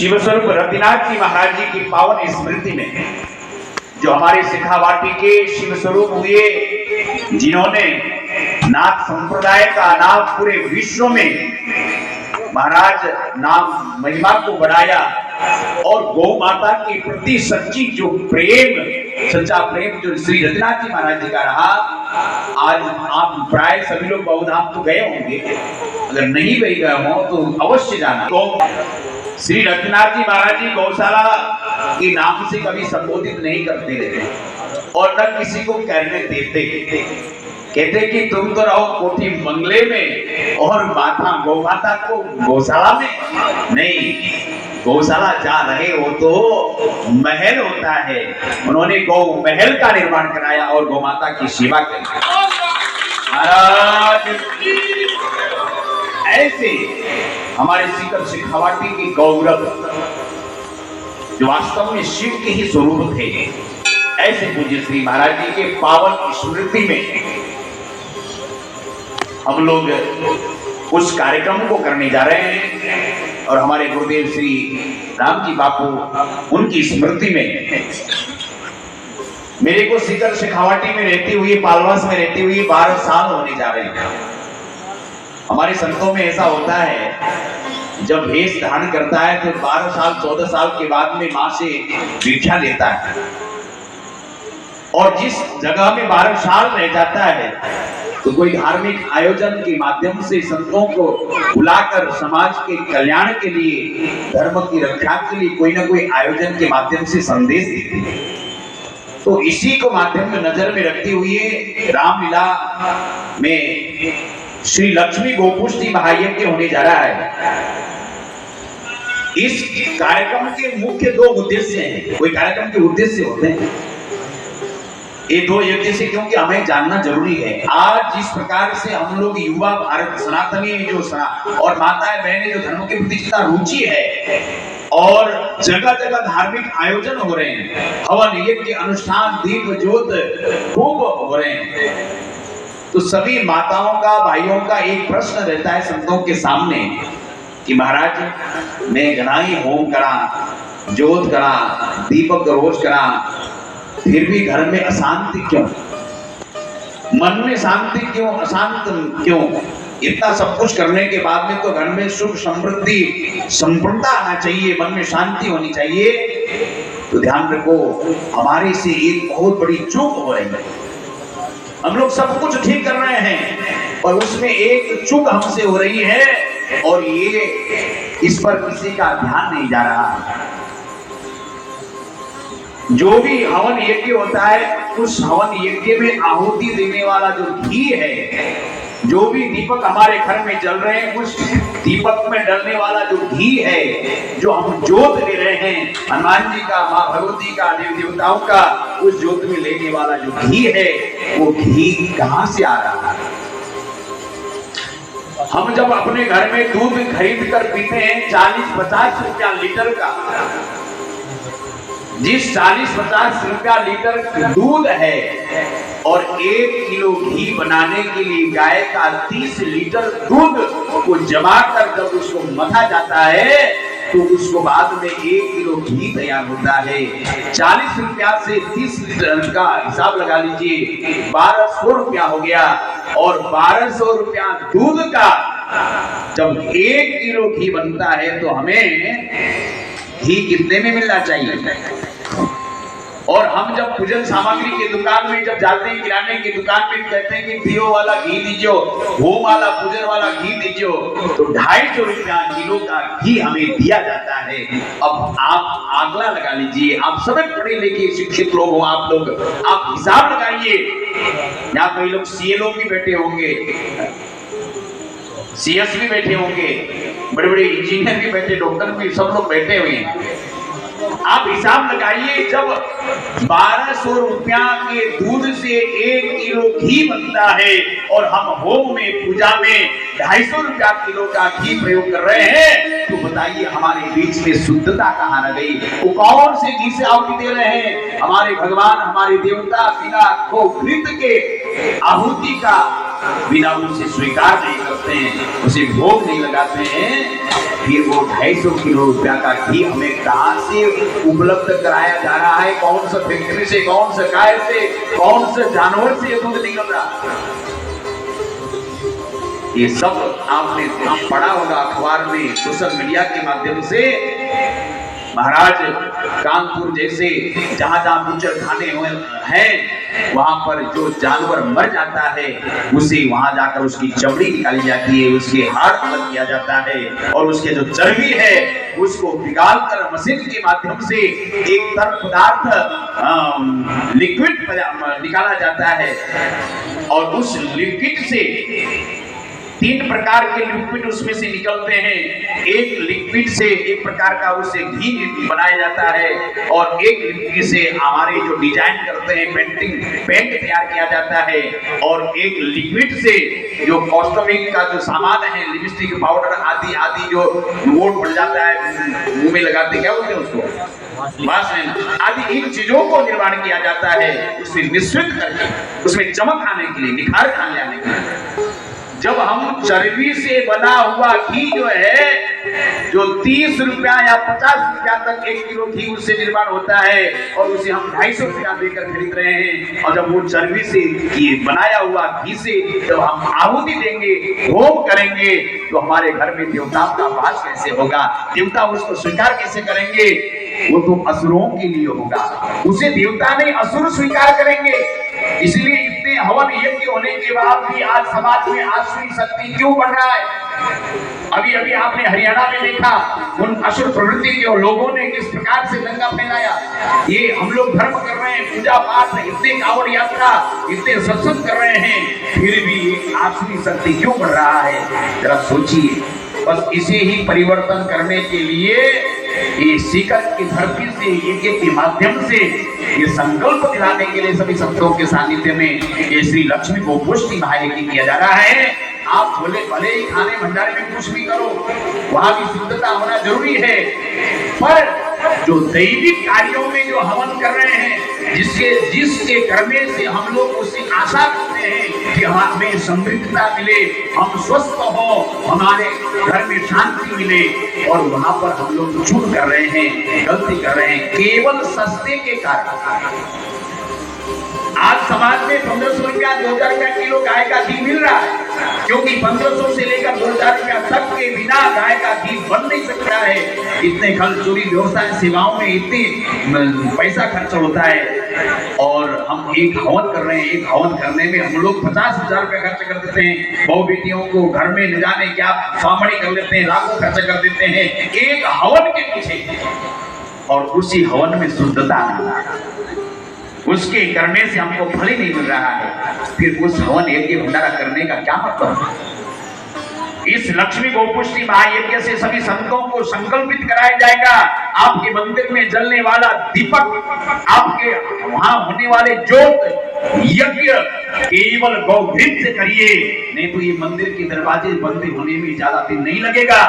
शिवस्वरूप रतिनाथ जी महाराज जी की पावन स्मृति में जो हमारे सिखावाटी के शिव स्वरूप हुए, जिन्होंने नाथ संप्रदाय का नाम पूरे विश्व में महाराज नाम महिमा को बढ़ाया और गौ माता के प्रति सच्ची जो प्रेम, सच्चा प्रेम जो श्री रतिनाथ जी महाराज जी का रहा। आज आप प्राय सभी लोग बहुधाम तो गए होंगे, अगर नहीं गए हो तो अवश्य जाना। तो श्री रतिनाथ जी महाराज जी गौशाला के नाम से कभी संबोधित नहीं करते रहते और न किसी को कहने देते। कहते कि तुम तो रहो कोठी बंगले में और माता गौ माता को गौशाला में नहीं। गौशाला जा रहे हो तो महल होता है, उन्होंने गौ महल का निर्माण कराया और गौ माता की सेवा की। महाराज ऐसे हमारे सीकर सिखावाटी के गौरव जो वास्तव में शिव के ही स्वरूप थे, ऐसे पूज्य श्री महाराज जी के पावन स्मृति में हम लोग उस कार्यक्रम को करने जा रहे हैं और हमारे गुरुदेव श्री राम जी बापू उनकी स्मृति में मेरे को सीकर सिखावाटी में रहती हुई, पालवास में रहती हुई 12 साल होने जा रहे हैं। हमारे संतों में ऐसा होता है, जब भेष धारण करता है तो 12 साल 14 साल के बाद में मां से भिक्षा लेता है और जिस जगह में 12 साल रह जाता है तो कोई धार्मिक आयोजन के माध्यम से संतों को बुलाकर समाज के कल्याण के लिए, धर्म की रक्षा के लिए कोई ना कोई आयोजन के माध्यम से संदेश देते हैं। तो इसी को माध्यम में नजर में रखते हुए रामलीला में श्री लक्ष्मी गोपुष्टि महायज्ञ होने जा रहा है। इस कार्यक्रम के मुख्य 2 उद्देश्य हैं। कोई कार्यक्रम के उद्देश्य होते हैं, ये 2 यज्ञ से, क्योंकि हमें जानना जरूरी है। आज जिस प्रकार से हम लोग युवा भारत सनातनी जो और माताएं बहनें जो धर्म के प्रति जितना रुचि है और जगह जगह धार्मिक आयोजन हो रहे हैं, हवन यज्ञ अनुष्ठान दीप ज्योत खूब हो रहे हैं, तो सभी माताओं का, भाइयों का एक प्रश्न रहता है संतों के सामने कि महाराज मैं घनाई होम करा, ज्योत करा, दीपक रोज करा, फिर भी घर में अशांति क्यों, मन में शांति क्यों, अशांत क्यों? इतना सब कुछ करने के बाद में तो घर में सुख समृद्धि संपन्नता आना चाहिए, मन में शांति होनी चाहिए। तो ध्यान रखो, हमारे से एक बहुत बड़ी चूक हो रही है। हम लोग सब कुछ ठीक कर रहे हैं और उसमें एक चूक हमसे हो रही है और ये इस पर किसी का ध्यान नहीं जा रहा है। जो भी हवन यज्ञ होता है, उस हवन यज्ञ में आहुति देने वाला जो घी है, जो भी दीपक हमारे घर में जल रहे हैं, उस दीपक में डलने वाला जो घी है, जो हम ज्योत ले रहे हैं, हनुमान जी का, माँ भगवती का, देव देवताओं का, उस ज्योत में लेने वाला जो घी है, वो घी कहां से आ रहा है? हम जब अपने घर में दूध खरीद कर पीते हैं 40-50 रुपया लीटर का, जिस 40-50 रुपया लीटर दूध है और 1 किलो घी बनाने के लिए गाय का 30 लीटर दूध को जमा कर जब उसको मथा जाता है तो उसको बाद में 1 किलो घी तैयार होता है। 40 रुपया से 30 लीटर का हिसाब लगा लीजिए, 1200 रुपया हो गया और 1200 रुपया दूध का जब 1 किलो घी बनता है तो हमें घी कितने में मिलना चाहिए? और हम जब पूजन सामग्री की दुकान में जब जाते हैं, किराने की दुकान में कहते हैं कि दियो वाला घी दीजियो, होम वाला, पूजन वाला घी दीजियो, तो 250 रुपया किलो का घी हमें दिया जाता है। अब आप आंकड़ा लगा लीजिए, आप सब पढ़े लिखे शिक्षित लोग हो, आप लोग आप हिसाब लगाइए। यहाँ कई लोग CLO भी बैठे होंगे, CS भी बैठे होंगे, बड़े बड़े इंजीनियर भी बैठे, डॉक्टर भी, सब लोग बैठे हुए हैं। आप हिसाब लगाइए, जब 1200 रुपया के दूध से 1 किलो घी बनता है और हम होम में, पूजा में 250 रुपया किलो का घी प्रयोग कर रहे हैं, तो बताइए हमारे बीच में शुद्धता कहाँ रह गई? वो कौन से घी से आहुति दे रहे हैं? हमारे भगवान, हमारे देवता बिना घृत के आहुति का बिना उनसे स्वीकार नहीं करते हैं, उसे भोग नहीं लगाते हैं, फिर वो 250 किलो रुपया का घी हमें कहाँ से उपलब्ध कराया जा रहा है? कौन सा फैक्ट्री से, कौन सा गाय से, कौन से जानवर से ये दूध निकल रहा? ये सब आपने पढ़ा होगा अखबार में, सोशल मीडिया के माध्यम से। महाराज कानपुर जैसे जहां जहां बुचर खाने हैं, वहां पर जो जानवर मर जाता है उसे वहां जाकर उसकी चमड़ी निकाली जाती है, उसके हाड़ अलग किया जाता है और उसके जो चर्बी है उसको पिघाल कर मशीन के माध्यम से एक तरल पदार्थ लिक्विड निकाला जाता है और उस लिक्विड से 3 प्रकार के लिक्विड उसमें से निकलते हैं। एक लिक्विड से एक प्रकार का उससे घी बनाया जाता है और एक लिक्विड से हमारे जो डिजाइन करते हैं पेंट तैयार किया जाता है और एक लिक्विड से जो कॉस्मेटिक का जो सामान है, लिपस्टिक, पाउडर आदि आदि जो वोट बढ़ जाता है, मुंह में लगाते, क्या बोलते हैं उसको, वासलिन आदि, इन चीजों को निर्माण किया जाता है उसमें मिश्रित करके, उसमें चमक आने के लिए, निखार आने के लिए। जब हम चर्बी से बना हुआ घी जो है, जो 30 रुपया या 50 रुपया तक 1 किलो घी उससे निर्माण होता है और उसे हम 250 रुपया देकर खरीद रहे हैं, और जब वो चर्बी से बनाया हुआ घी से जब हम आहुति देंगे, होम करेंगे, तो हमारे घर में देवताओं का वास कैसे होगा? देवता उसको स्वीकार कैसे करेंगे? वो तो असुरों के लिए होगा, उसे देवता नहीं असुर स्वीकार करेंगे। इसलिए इतने हवन यज्ञ होने के बाद भी आज समाज में आसुरी शक्ति क्यों बढ़ रहा है? अभी अभी आपने हरियाणा में देखा, उन असुर प्रवृत्ति के लोगों ने किस प्रकार से दंगा फैलाया। ये हम लोग धर्म कर रहे हैं, पूजा पाठ, इतने कांवड़ यात्रा, इतने सत्संग कर रहे हैं, फिर भी आसुरी शक्ति क्यों बढ़ रहा है? जरा सोचिए। बस इसे ही परिवर्तन करने के लिए ये सीकर की धरती से, यज्ञ के माध्यम से ये संकल्प दिलाने के लिए सभी संतों के सानिध्य में ये श्री लक्ष्मी गोपुष्टि महायज्ञ किया जा रहा है। आप बोले भले ही खाने भंडारे में कुछ भी करो, वहां भी शुद्धता होना जरूरी है, पर जो दैविक कार्यों में जो हवन कर रहे हैं, जिसके करने से हम लोग उसकी आशा करते हैं कि हमें समृद्धता मिले, हम स्वस्थ हो, हमारे घर में शांति मिले, और वहां पर हम लोग चूक कर रहे हैं, गलती कर रहे हैं केवल सस्ते के कारण। आज समाज में 1500 रुपया 2000 रुपया किलो गाय का घी मिल रहा है, क्योंकि 1500 से लेकर 2000 रुपया तक के बिना गाय का घी बन नहीं सकता है। इतने खर्च, चोरी, व्यवसाय, सेवाओं में इतने पैसा खर्च होता है, और हम एक हवन कर रहे हैं, एक हवन करने में हम लोग 50,000 रुपया खर्च कर देते हैं। बहु बेटियों को घर में न जाने क्या स्वामणी कर लेते हैं, लाखों खर्च कर देते हैं एक हवन के पीछे, और उसी हवन में शुद्धता उसके करने से हमको फल ही नहीं मिल रहा है, फिर उस हवन यज्ञ भंडारा करने का क्या मतलब? इस लक्ष्मी गोपुष्टि महायज्ञ से सभी संतों को संकल्पित कराया जाएगा। आपके मंदिर में जलने वाला दीपक, आपके वहां होने वाले ज्योत यज्ञ केवल गौघृत से करिए, नहीं तो ये मंदिर के दरवाजे बंद होने में ज्यादा दिन नहीं लगेगा,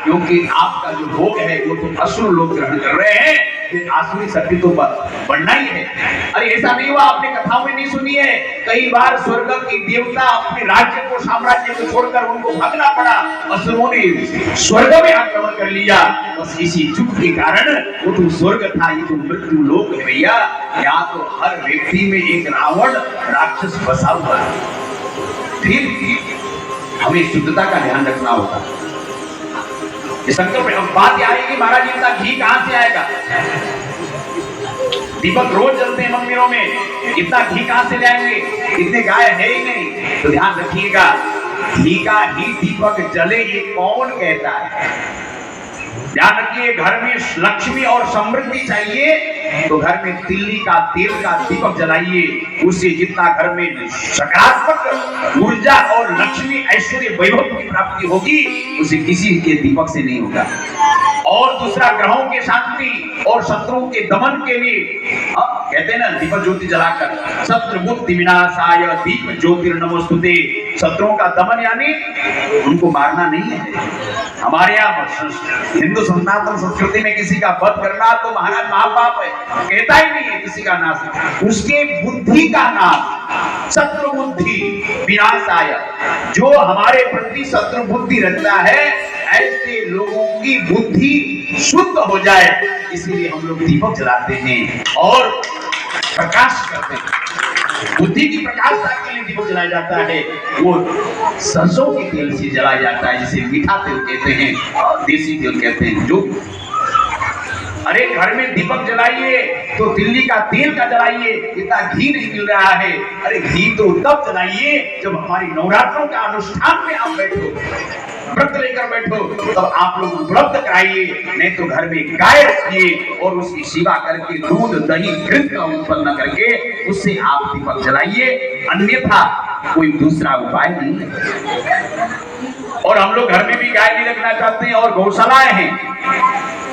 क्योंकि आपका जो भोग है वो तो असुर लोग ग्रहण कर रहे हैं, फिर आसुरी शक्ति तो बढ़ना ही है। अरे ऐसा नहीं हुआ, आपने कथाओं में नहीं सुनी है, कई बार स्वर्ग की देवता अपने राज्य को, साम्राज्य को छोड़कर उनको भागना पड़ा, असुरों ने स्वर्ग में आक्रमण कर लिया। बस इसी चूक के कारण वो तो स्वर्ग था, ये तो मृत्यु लोक है भैया। यहाँ तो हर व्यक्ति में एक रावण राक्षस बसा हुआ है। फिर हमें शुद्धता का ध्यान रखना होगा। संकल्प में बात आएगी, महाराज इतना घी कहां से आएगा? दीपक रोज जलते हैं मंदिरों में, इतना घी कहां से लाएंगे? इतने गाय है ही नहीं। तो ध्यान रखिएगा, घी का ही दीपक जले ये कौन कहता है? ध्यान रखिए, घर में लक्ष्मी और समृद्धि चाहिए तो घर में तिल्ली का तेल का दीपक जलाइए, उससे जितना घर में सकारात्मक ऊर्जा और लक्ष्मी ऐश्वर्य वैभव की प्राप्ति होगी, उसे किसी के दीपक से नहीं होगा। और दूसरा, ग्रहों के शांति और शत्रुओं के दमन के लिए कहते हैं ना, दीपक ज्योति जलाकर शत्रु बुद्धि विनाशाय दीप ज्योतिर्नमोस्तुते। शत्रुओं का दमन यानी उनको मारना नहीं है। हमारे यहाँ हिंदू सनातन संस्कृति में किसी का वध करना तो महाराज महापाप है, कहता ही नहीं है किसी का नाश, उसके बुद्धि का नाश, शत्रु बुद्धि विनाशाय। जो हमारे प्रति शत्रु बुद्धि रखता है, ऐसे लोगों की बुद्धि शुद्ध हो जाए, इसीलिए हम लोग दीपक जलाते हैं और प्रकाश करते हैं। बुद्धि की प्रकाशता के लिए दीपक जलाया जाता है। वो सरसों के तेल से जलाया जाता है, जिसे मीठा तेल कहते हैं और देसी तेल कहते हैं। जो अरे घर में दीपक जलाइए तो दिल्ली का तेल का जलाइए, इतना घी नहीं मिल रहा है। अरे घी तो तब जलाइए जब हमारी नवरात्रों का अनुष्ठान में आप बैठो, व्रत लेकर बैठो, तब आप लोग उपलब्ध कराइए। नहीं तो घर में गाय रखिए और उसकी सेवा करके दूध दही घृत का उत्पन्न करके उससे आप दीपक जलाइए, अन्यथा कोई दूसरा उपाय नहीं है। और हम लोग घर में भी गाय नहीं रखना चाहते हैं और गौशालाएं हैं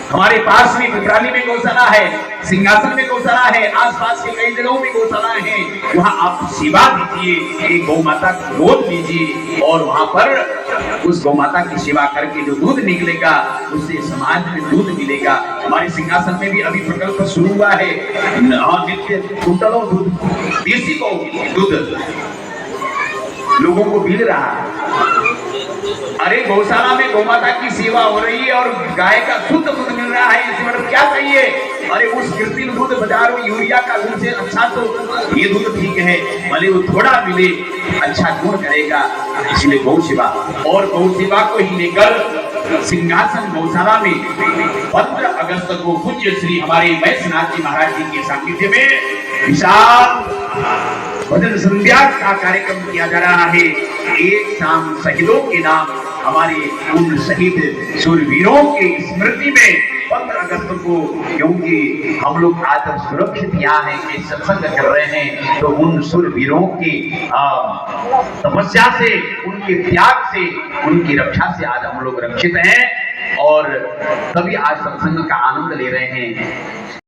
हमारे पास में, पिपराली में गौशाला है, सिंहासन में गौशाला है, आसपास के कई जगहों में गौशालाएं हैं। वहां आप सेवा दीजिए, एक गौ माता को गोद लीजिए और वहां पर उस गौ माता की सेवा करके जो दूध निकलेगा उससे समाज में दूध मिलेगा। हमारे सिंहासन में भी अभी प्रकल्प शुरू हुआ है, नित्य कुंटलों दूध, देसी गौ दूध लोगों को मिल रहा है। अरे गौशाला में गौ माता की सेवा हो रही है और गाय का शुद्ध दूध मिल रहा है, इसमें मतलब क्या चाहिए? अरे उस कृत्रिम दूध बाजारों यूरिया का दूध से अच्छा तो ये दूध ठीक है, भले वो थोड़ा मिले, अच्छा गुण करेगा। इसलिए गौ सेवा और गौ सेवा को ही लेकर सिंहासन गौशाला में 15 अगस्त को पूज्य श्री हमारे वैश्यनाथ जी महाराज जी के सानिध्य में विशाल भजन संध्या का कार्यक्रम किया जा रहा है। एक शाम शहीदों के नाम, हमारे उन शहीद शूरवीरों की स्मृति में 15 अगस्त को, क्योंकि हम लोग आज सुरक्षित यहाँ हैं, सत्संग कर रहे हैं, तो उन शूरवीरों की तपस्या से, उनके त्याग से, उनकी रक्षा से आज हम लोग रक्षित हैं और तभी आज सत्संग का आनंद ले रहे हैं।